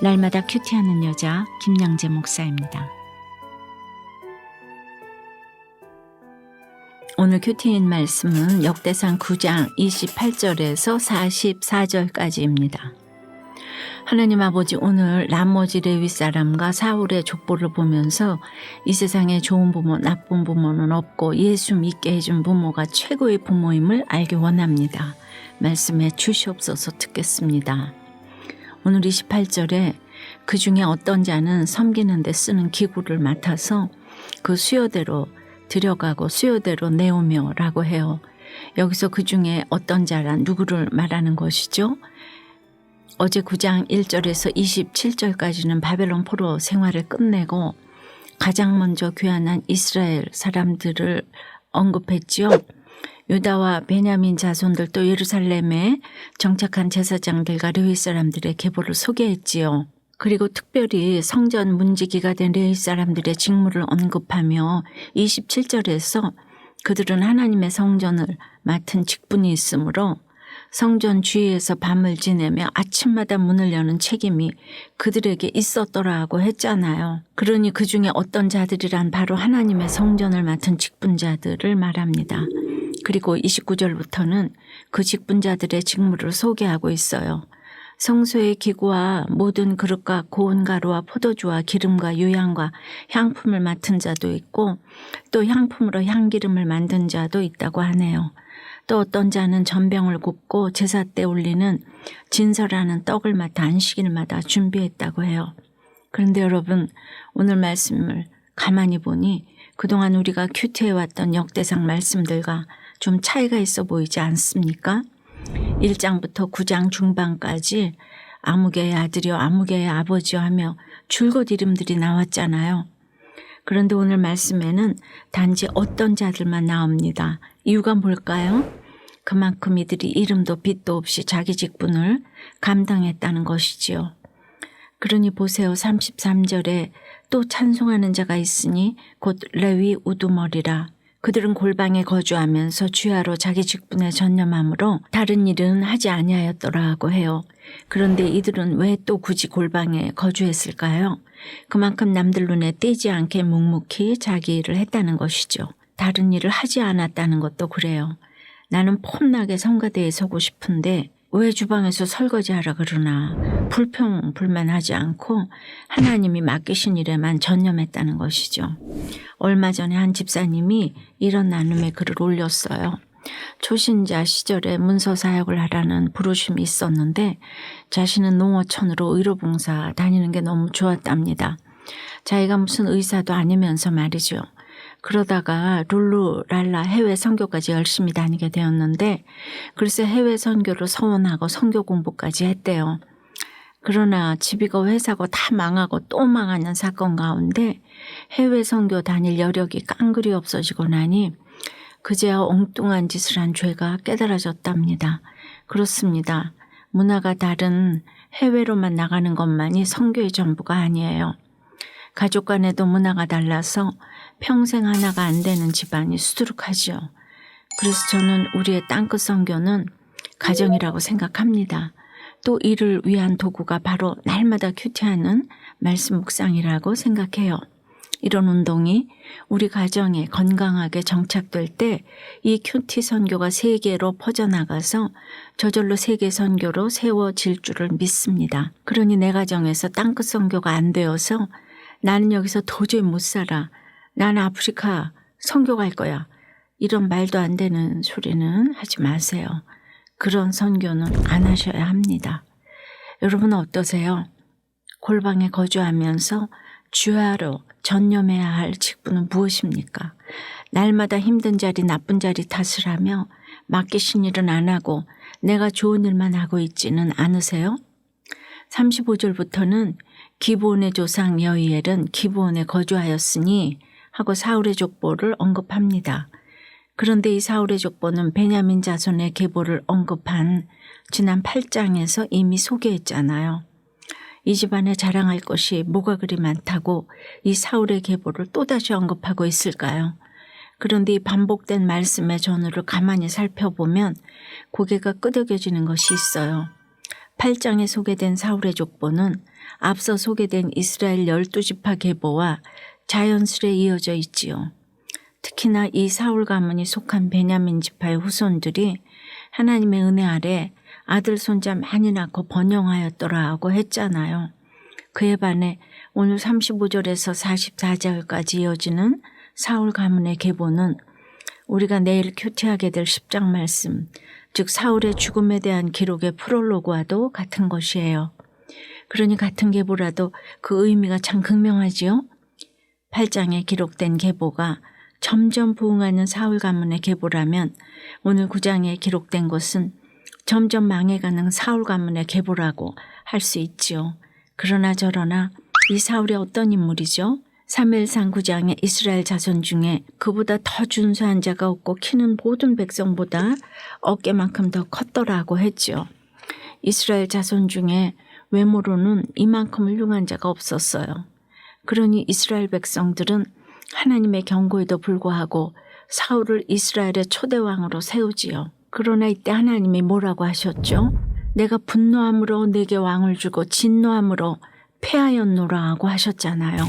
날마다 큐티하는 여자 김양재 목사입니다. 오늘 큐티인 말씀은 역대상 9장 28절에서 44절까지입니다. 하나님 아버지, 오늘 나머지 레위 사람과 사울의 족보를 보면서 이 세상에 좋은 부모, 나쁜 부모는 없고 예수 믿게 해준 부모가 최고의 부모임을 알기 원합니다. 말씀해 주시옵소서. 듣겠습니다. 오늘 28절에 그 중에 어떤 자는 섬기는 데 쓰는 기구를 맡아서 그 수요대로 들여가고 수요대로 내오며 라고 해요. 여기서 그 중에 어떤 자란 누구를 말하는 것이죠? 어제 9장 1절에서 27절까지는 바벨론 포로 생활을 끝내고 가장 먼저 귀환한 이스라엘 사람들을 언급했지요. 유다와 베냐민 자손들 또 예루살렘에 정착한 제사장들과 레위 사람들의 계보를 소개했지요. 그리고 특별히 성전 문지기가 된 레위 사람들의 직무를 언급하며 27절에서 그들은 하나님의 성전을 맡은 직분이 있으므로 성전 주위에서 밤을 지내며 아침마다 문을 여는 책임이 그들에게 있었더라고 했잖아요. 그러니 그 중에 어떤 자들이란 바로 하나님의 성전을 맡은 직분자들을 말합니다. 그리고 29절부터는 그 직분자들의 직무를 소개하고 있어요. 성소의 기구와 모든 그릇과 고운 가루와 포도주와 기름과 유향과 향품을 맡은 자도 있고 또 향품으로 향기름을 만든 자도 있다고 하네요. 또 어떤 자는 전병을 굽고 제사 때 올리는 진설하는 떡을 맡아 안식일마다 준비했다고 해요. 그런데 여러분, 오늘 말씀을 가만히 보니 그동안 우리가 큐티해왔던 역대상 말씀들과 좀 차이가 있어 보이지 않습니까? 1장부터 9장 중반까지 아무개의 아들이요 아무개의 아버지요 하며 줄곧 이름들이 나왔잖아요. 그런데 오늘 말씀에는 단지 어떤 자들만 나옵니다. 이유가 뭘까요? 그만큼 이들이 이름도 빚도 없이 자기 직분을 감당했다는 것이지요. 그러니 보세요. 33절에 또 찬송하는 자가 있으니 곧 레위 우두머리라. 그들은 골방에 거주하면서 주야로 자기 직분에 전념하므로 다른 일은 하지 아니하였더라고 해요. 그런데 이들은 왜 또 굳이 골방에 거주했을까요? 그만큼 남들 눈에 띄지 않게 묵묵히 자기 일을 했다는 것이죠. 다른 일을 하지 않았다는 것도 그래요. 나는 폼나게 성가대에 서고 싶은데 왜 주방에서 설거지하라 그러나 불평불만하지 않고 하나님이 맡기신 일에만 전념했다는 것이죠. 얼마 전에 한 집사님이 이런 나눔의 글을 올렸어요. 초신자 시절에 문서 사역을 하라는 부르심이 있었는데 자신은 농어촌으로 의료봉사 다니는 게 너무 좋았답니다. 자기가 무슨 의사도 아니면서 말이죠. 그러다가 룰루랄라 해외 선교까지 열심히 다니게 되었는데 글쎄 해외 선교를 서원하고 선교 공부까지 했대요. 그러나 집이고 회사고 다 망하고 또 망하는 사건 가운데 해외 선교 다닐 여력이 깡그리 없어지고 나니 그제야 엉뚱한 짓을 한 죄가 깨달아졌답니다. 그렇습니다. 문화가 다른 해외로만 나가는 것만이 선교의 전부가 아니에요. 가족 간에도 문화가 달라서 평생 하나가 안 되는 집안이 수두룩하죠. 그래서 저는 우리의 땅끝 선교는 가정이라고 생각합니다. 또 이를 위한 도구가 바로 날마다 큐티하는 말씀 묵상이라고 생각해요. 이런 운동이 우리 가정에 건강하게 정착될 때 이 큐티 선교가 세계로 퍼져나가서 저절로 세계 선교로 세워질 줄을 믿습니다. 그러니 내 가정에서 땅끝 선교가 안 되어서 나는 여기서 도저히 못 살아. 나는 아프리카 선교 갈 거야. 이런 말도 안 되는 소리는 하지 마세요. 그런 선교는 안 하셔야 합니다. 여러분은 어떠세요? 골방에 거주하면서 주야로 전념해야 할 직분은 무엇입니까? 날마다 힘든 자리 나쁜 자리 탓을 하며 맡기신 일은 안 하고 내가 좋은 일만 하고 있지는 않으세요? 35절부터는 기브온의 조상 여이엘은 기브온에 거주하였으니 하고 사울의 족보를 언급합니다. 그런데 이 사울의 족보는 베냐민 자손의 계보를 언급한 지난 8장에서 이미 소개했잖아요. 이 집안에 자랑할 것이 뭐가 그리 많다고 이 사울의 계보를 또다시 언급하고 있을까요? 그런데 이 반복된 말씀의 전후를 가만히 살펴보면 고개가 끄덕여지는 것이 있어요. 8장에 소개된 사울의 족보는 앞서 소개된 이스라엘 12지파 계보와 자연스레 이어져 있지요. 특히나 이 사울 가문이 속한 베냐민 지파의 후손들이 하나님의 은혜 아래 아들 손자 많이 낳고 번영하였더라 하고 했잖아요. 그에 반해 오늘 35절에서 44절까지 이어지는 사울 가문의 계보는 우리가 내일 큐티하게 될 10장 말씀, 즉 사울의 죽음에 대한 기록의 프롤로그와도 같은 것이에요. 그러니 같은 계보라도 그 의미가 참 극명하지요. 8장에 기록된 계보가 점점 부흥하는 사울 가문의 계보라면 오늘 9장에 기록된 것은 점점 망해가는 사울 가문의 계보라고 할 수 있지요. 그러나 저러나 이 사울이 어떤 인물이죠? 사무엘상 9장에 이스라엘 자손 중에 그보다 더 준수한 자가 없고 키는 모든 백성보다 어깨만큼 더 컸더라고 했지요. 이스라엘 자손 중에 외모로는 이만큼 훌륭한 자가 없었어요. 그러니 이스라엘 백성들은 하나님의 경고에도 불구하고 사울을 이스라엘의 초대왕으로 세우지요. 그러나 이때 하나님이 뭐라고 하셨죠? 내가 분노함으로 내게 왕을 주고 진노함으로 패하였노라 하고 하셨잖아요.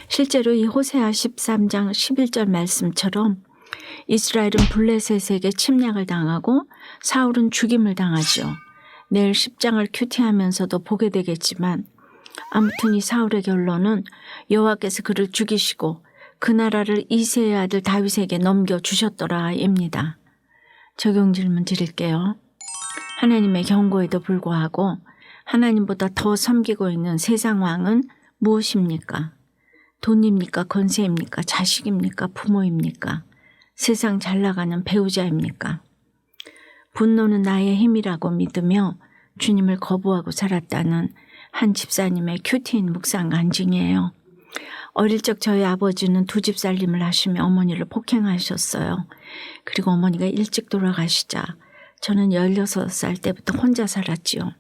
실제로 이 호세아 13장 11절 말씀처럼 이스라엘은 블레셋에게 침략을 당하고 사울은 죽임을 당하죠. 내일 10장을 큐티하면서도 보게 되겠지만 아무튼 이 사울의 결론은 여호와께서 그를 죽이시고 그 나라를 이새의 아들 다윗에게 넘겨주셨더라입니다. 적용 질문 드릴게요. 하나님의 경고에도 불구하고 하나님보다 더 섬기고 있는 세상 왕은 무엇입니까? 돈입니까? 권세입니까? 자식입니까? 부모입니까? 세상 잘 나가는 배우자입니까? 분노는 나의 힘이라고 믿으며 주님을 거부하고 살았다는 한 집사님의 큐티인 묵상 간증이에요. 어릴 적 저희 아버지는 2집 살림을 하시며 어머니를 폭행하셨어요. 그리고 어머니가 일찍 돌아가시자 저는 16살 때부터 혼자 살았지요.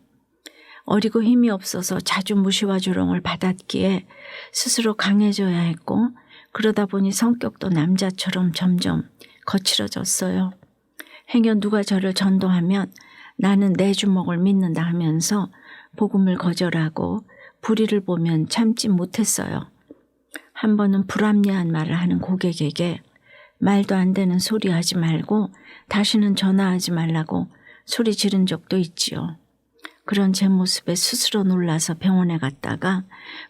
어리고 힘이 없어서 자주 무시와 조롱을 받았기에 스스로 강해져야 했고 그러다 보니 성격도 남자처럼 점점 거칠어졌어요. 행여 누가 저를 전도하면 나는 내 주먹을 믿는다 하면서 복음을 거절하고 불의를 보면 참지 못했어요. 한 번은 불합리한 말을 하는 고객에게 말도 안 되는 소리 하지 말고 다시는 전화하지 말라고 소리 지른 적도 있지요. 그런 제 모습에 스스로 놀라서 병원에 갔다가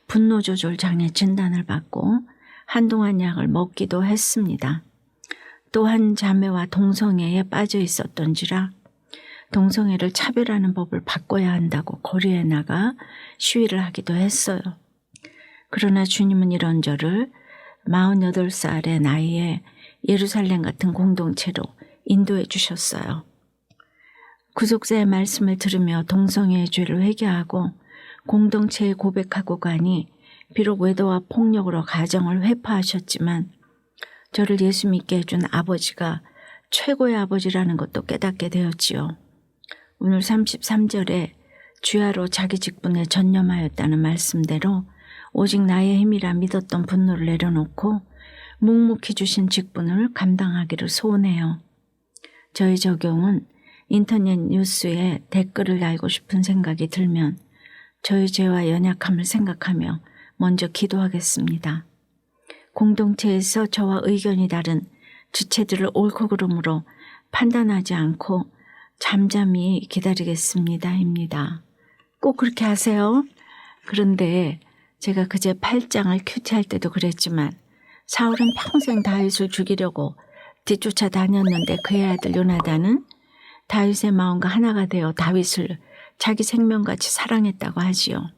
분노 조절 장애 진단을 받고 한동안 약을 먹기도 했습니다. 또 한 자매와 동성애에 빠져 있었던지라 동성애를 차별하는 법을 바꿔야 한다고 거리에 나가 시위를 하기도 했어요. 그러나 주님은 이런 저를 48살의 나이에 예루살렘 같은 공동체로 인도해 주셨어요. 구속사의 말씀을 들으며 동성애의 죄를 회개하고 공동체에 고백하고 가니 비록 외도와 폭력으로 가정을 회파하셨지만 저를 예수 믿게 해준 아버지가 최고의 아버지라는 것도 깨닫게 되었지요. 오늘 33절에 주야로 자기 직분에 전념하였다는 말씀대로 오직 나의 힘이라 믿었던 분노를 내려놓고 묵묵히 주신 직분을 감당하기를 소원해요. 저희 적용은 인터넷 뉴스에 댓글을 달고 싶은 생각이 들면 저희 죄와 연약함을 생각하며 먼저 기도하겠습니다. 공동체에서 저와 의견이 다른 지체들을 옳고 그름으로 판단하지 않고 잠잠히 기다리겠습니다입니다. 꼭 그렇게 하세요. 그런데 제가 그제 8장을 큐티할 때도 그랬지만 사울은 평생 다윗을 죽이려고 뒤쫓아 다녔는데 그의 아들 요나단은 다윗의 마음과 하나가 되어 다윗을 자기 생명같이 사랑했다고 하지요.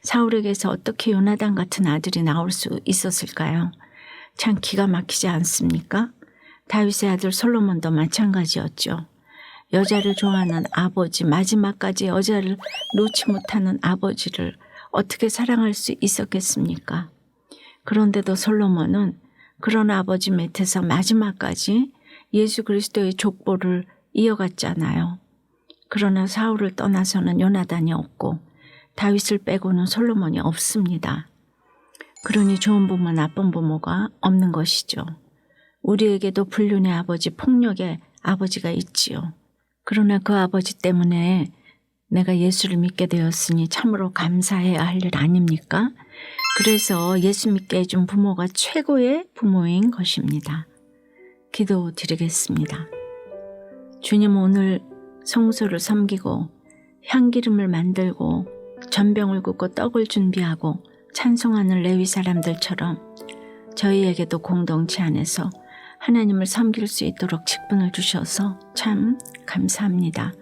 사울에게서 어떻게 요나단 같은 아들이 나올 수 있었을까요? 참 기가 막히지 않습니까? 다윗의 아들 솔로몬도 마찬가지였죠. 여자를 좋아하는 아버지, 마지막까지 여자를 놓지 못하는 아버지를 어떻게 사랑할 수 있었겠습니까? 그런데도 솔로몬은 그런 아버지 밑에서 마지막까지 예수 그리스도의 족보를 이어갔잖아요. 그러나 사울을 떠나서는 요나단이 없고 다윗을 빼고는 솔로몬이 없습니다. 그러니 좋은 부모, 나쁜 부모가 없는 것이죠. 우리에게도 불륜의 아버지, 폭력의 아버지가 있지요. 그러나 그 아버지 때문에 내가 예수를 믿게 되었으니 참으로 감사해야 할 일 아닙니까? 그래서 예수 믿게 해준 부모가 최고의 부모인 것입니다. 기도 드리겠습니다. 주님, 오늘 성소를 섬기고 향기름을 만들고 전병을 굽고 떡을 준비하고 찬송하는 레위 사람들처럼 저희에게도 공동체 안에서 하나님을 섬길 수 있도록 직분을 주셔서 참 감사합니다.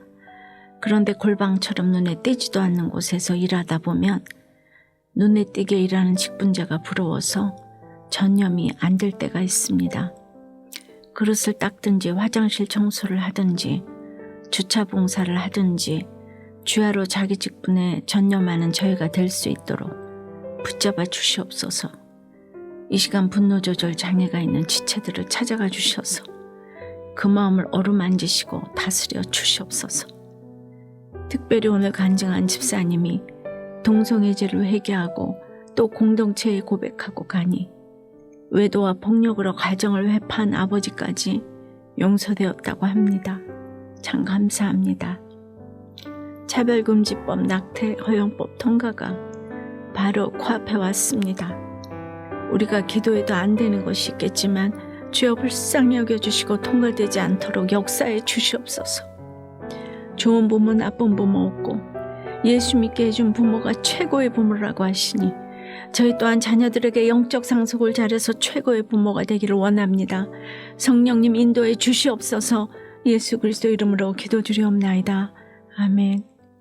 그런데 골방처럼 눈에 띄지도 않는 곳에서 일하다 보면 눈에 띄게 일하는 직분자가 부러워서 전념이 안 될 때가 있습니다. 그릇을 닦든지 화장실 청소를 하든지 주차 봉사를 하든지 주야로 자기 직분에 전념하는 저희가 될 수 있도록 붙잡아 주시옵소서. 이 시간 분노 조절 장애가 있는 지체들을 찾아가 주셔서 그 마음을 어루만지시고 다스려 주시옵소서. 특별히 오늘 간증한 집사님이 동성애죄를 회개하고 또 공동체에 고백하고 가니 외도와 폭력으로 가정을 회파한 아버지까지 용서되었다고 합니다. 참 감사합니다. 차별금지법, 낙태 허용법 통과가 바로 코앞에 왔습니다. 우리가 기도해도 안 되는 것이 있겠지만 주여 불쌍히 여겨주시고 통과되지 않도록 역사해 주시옵소서. 좋은 부모 나쁜 부모 없고 예수 믿게 해준 부모가 최고의 부모라고 하시니 저희 또한 자녀들에게 영적 상속을 잘해서 최고의 부모가 되기를 원합니다. 성령님 인도해 주시옵소서. 예수 그리스도 이름으로 기도드리옵나이다. 아멘.